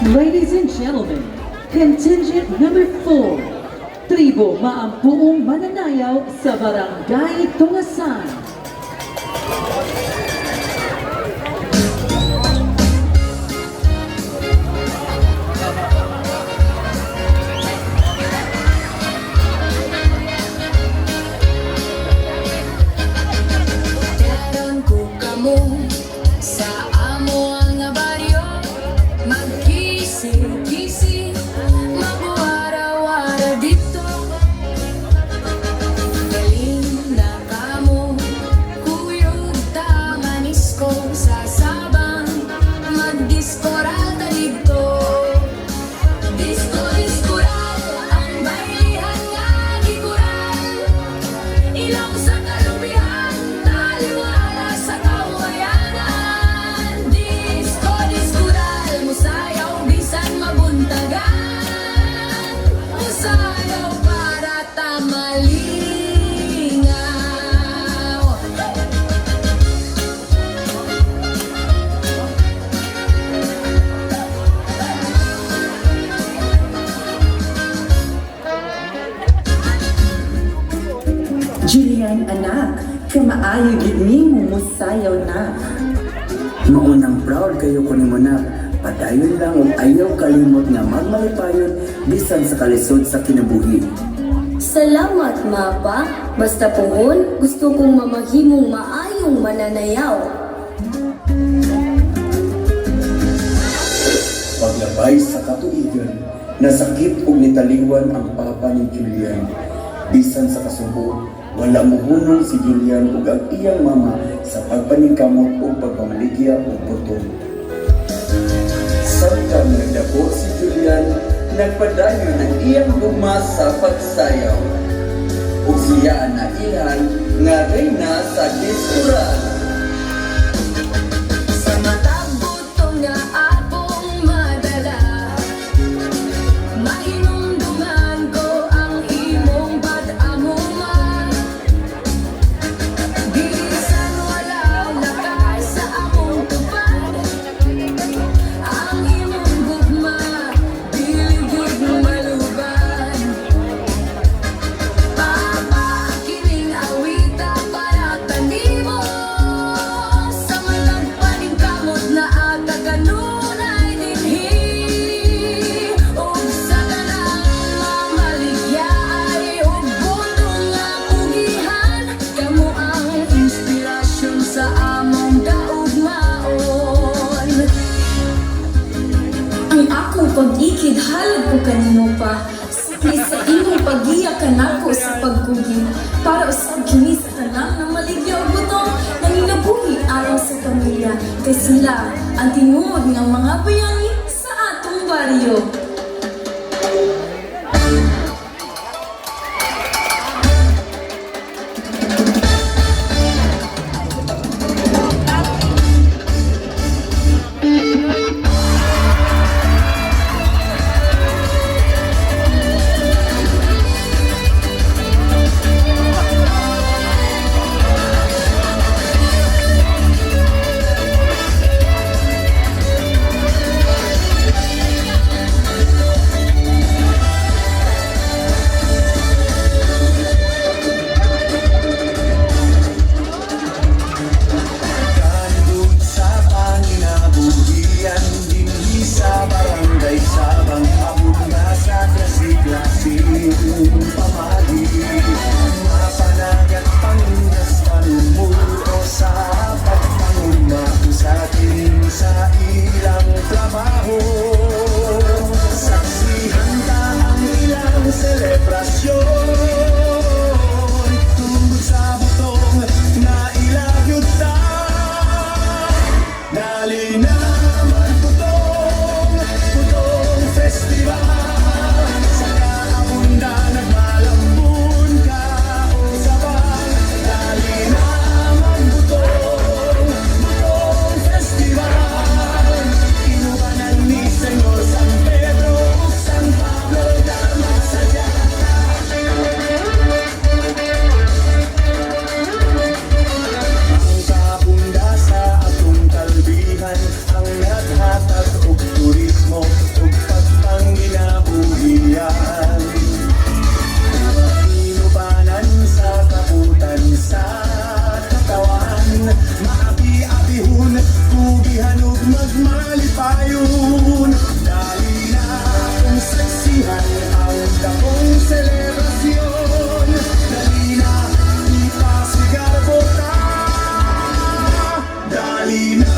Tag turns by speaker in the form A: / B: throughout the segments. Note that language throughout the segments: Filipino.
A: Ladies and gentlemen, contingent number 4, tribo maampuong mananayaw sa Barangay Tungasan.
B: Daron ko kamo sa amo nga baryo, magkisi-kisi, mabuwara-wara dito. Galing na kamo, kuyog tamanis ko sa sabang, magdiskorata dito. Disko-diskoral, ang bailihan nga gikural, ilaw sa kalupihan, taliwala sa kawayanan. Disko-diskoral, musayaw bisan mabuntagan, musayaw para tamalingaw.
C: Julian, anak, kamaayo gid nimo musayaw na.
D: Maunang proud kayo ko ni Monak. Padayon lang ug ayaw kalimot nga magmalipayon bisan sa kalisod sa kinabuhi.
B: Salamat, Mapa. Basta puhon, gusto kong mamahimong maayong mananayaw.
D: Paglabay sa katuigan, nasakit ug nitaliwan ang papa ni Julian. Bisan sa kasubo, wala mohunong si Julian ug ang iyang mama sa pagpaningkamot ug pagpamaligya ug putol. Samtang nagdako si Julian, nagpadayon ang iyang guma sa pagsayaw. Ug siya na iyan nga reyna sa diskuran.
B: Sa matag butong nga akong madala, mahinumduman ko ang imong pag-amuman. Bisan wala lakas sa akong tupad, ang imong gugma, diligid maluban. Papa, kining awita para kanimo, sa malagpaning kamot na ata kanunay dinhi. Ug sa tanang mamaligyaay ug butong nga pugihan, kamo ang inspirasyon sa among daugmaon. Ang akong pag-ikid halad ko kanino pa, sakli sa imong pag-iya kanako sa pagkugi, para usab kini sa tanang na maligya ug butong nanginabuhi aron sa pamilya, kay sila ang tinuod ng mga bayani sa atong baryo.
E: payon. Dali na kung saksihan ang dakong selebrasyon. Dali na ipasigar bota. Dali na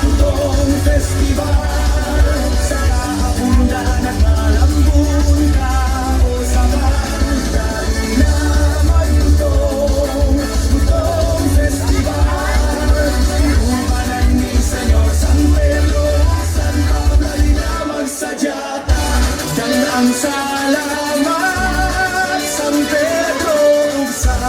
E: magutong festival. Sa kahapunda nagmalambun ka o saban. Dali na magutong festival. Iumanan ni Senyor San Pedro, San Pablo, dali na magsadyata. Dan ang salamat, San Pedro ug San